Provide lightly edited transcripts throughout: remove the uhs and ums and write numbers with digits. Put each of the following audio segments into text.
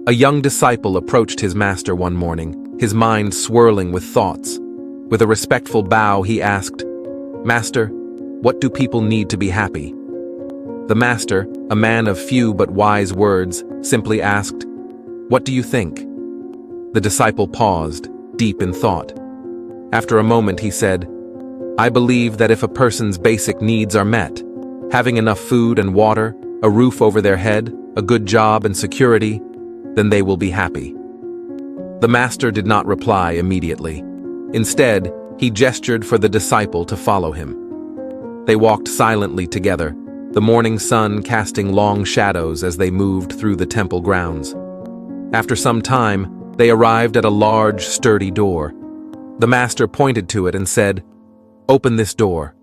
A young disciple approached his master one morning, his mind swirling with thoughts. With a respectful bow, he asked, "Master, what do people need to be happy?" The master, a man of few but wise words, simply asked, "What do you think?" The disciple paused, deep in thought. After a moment, he said, "I believe that if a person's basic needs are met, having enough food and water, a roof over their head, a good job and security, then they will be happy." The master did not reply immediately. Instead, he gestured for the disciple to follow him. They walked silently together, the morning sun casting long shadows as they moved through the temple grounds. After some time, they arrived at a large, sturdy door. The master pointed to it and said, "Open this door."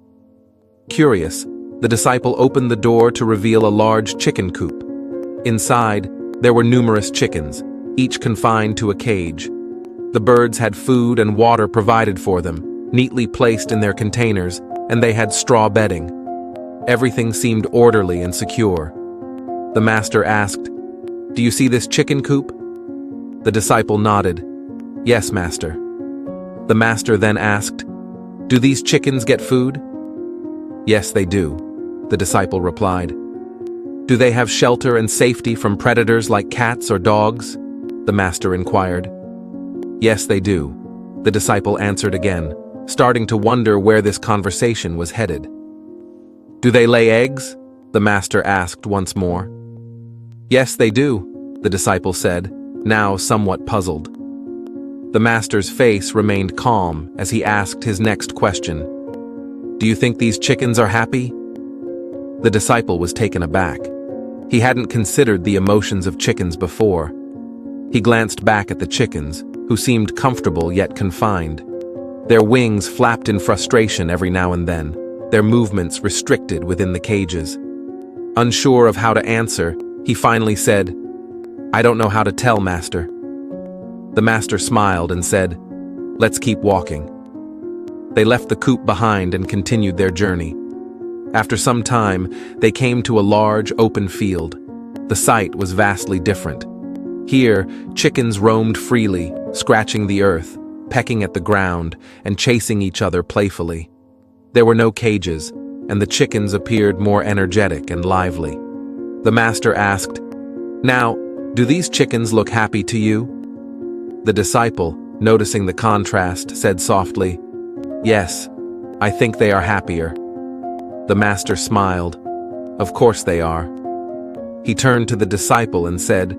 Curious, the disciple opened the door to reveal a large chicken coop. Inside, there were numerous chickens, each confined to a cage. The birds had food and water provided for them, neatly placed in their containers, and they had straw bedding. Everything seemed orderly and secure. The master asked, "Do you see this chicken coop?" The disciple nodded. "Yes, master." The master then asked, "Do these chickens get food?" "Yes, they do," the disciple replied. "Do they have shelter and safety from predators like cats or dogs?" the master inquired. "Yes, they do," the disciple answered again, starting to wonder where this conversation was headed. "Do they lay eggs?" the master asked once more. "Yes, they do," the disciple said, now somewhat puzzled. The master's face remained calm as he asked his next question. "Do you think these chickens are happy?" The disciple was taken aback. He hadn't considered the emotions of chickens before. He glanced back at the chickens, who seemed comfortable yet confined. Their wings flapped in frustration every now and then, their movements restricted within the cages. Unsure of how to answer, he finally said, "I don't know how to tell, master." The master smiled and said, "Let's keep walking." They left the coop behind and continued their journey. After some time, they came to a large open field. The sight was vastly different. Here, chickens roamed freely, scratching the earth, pecking at the ground, and chasing each other playfully. There were no cages, and the chickens appeared more energetic and lively. The master asked, "Now, do these chickens look happy to you?" The disciple, noticing the contrast, said softly, "Yes, I think they are happier." The master smiled. "Of course they are." He turned to the disciple and said,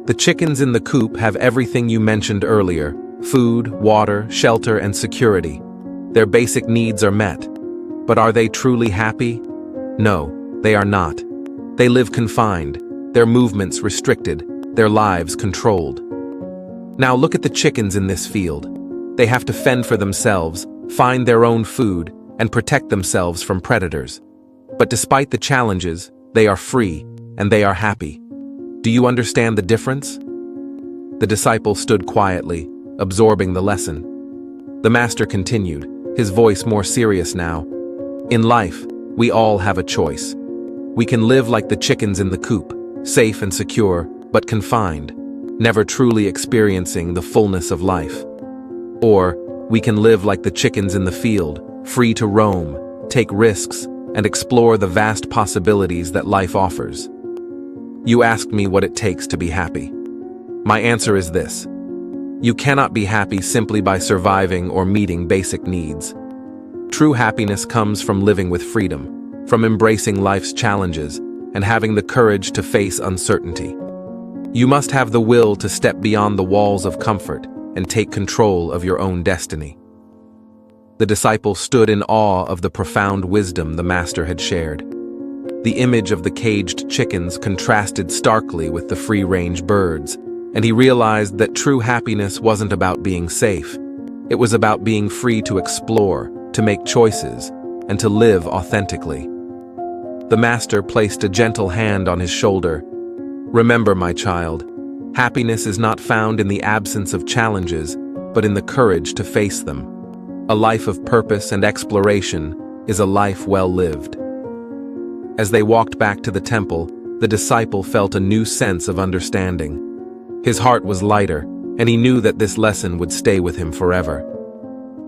"The chickens in the coop have everything you mentioned earlier: food, water, shelter, and security. Their basic needs are met. But are they truly happy? No, they are not. They live confined, their movements restricted, their lives controlled. Now look at the chickens in this field. They have to fend for themselves, find their own food, and protect themselves from predators. But despite the challenges, they are free, and they are happy. Do you understand the difference?" The disciple stood quietly, absorbing the lesson. The master continued, his voice more serious now. "In life, we all have a choice. We can live like the chickens in the coop, safe and secure, but confined, never truly experiencing the fullness of life. Or, we can live like the chickens in the field, free to roam, take risks, and explore the vast possibilities that life offers. You asked me what it takes to be happy. My answer is this: you cannot be happy simply by surviving or meeting basic needs. True happiness comes from living with freedom, from embracing life's challenges, and having the courage to face uncertainty. You must have the will to step beyond the walls of comfort and take control of your own destiny." The disciple stood in awe of the profound wisdom the master had shared. The image of the caged chickens contrasted starkly with the free-range birds, and he realized that true happiness wasn't about being safe. It was about being free to explore, to make choices, and to live authentically. The master placed a gentle hand on his shoulder. "Remember, my child, happiness is not found in the absence of challenges, but in the courage to face them. A life of purpose and exploration is a life well lived." As they walked back to the temple, the disciple felt a new sense of understanding. His heart was lighter, and he knew that this lesson would stay with him forever.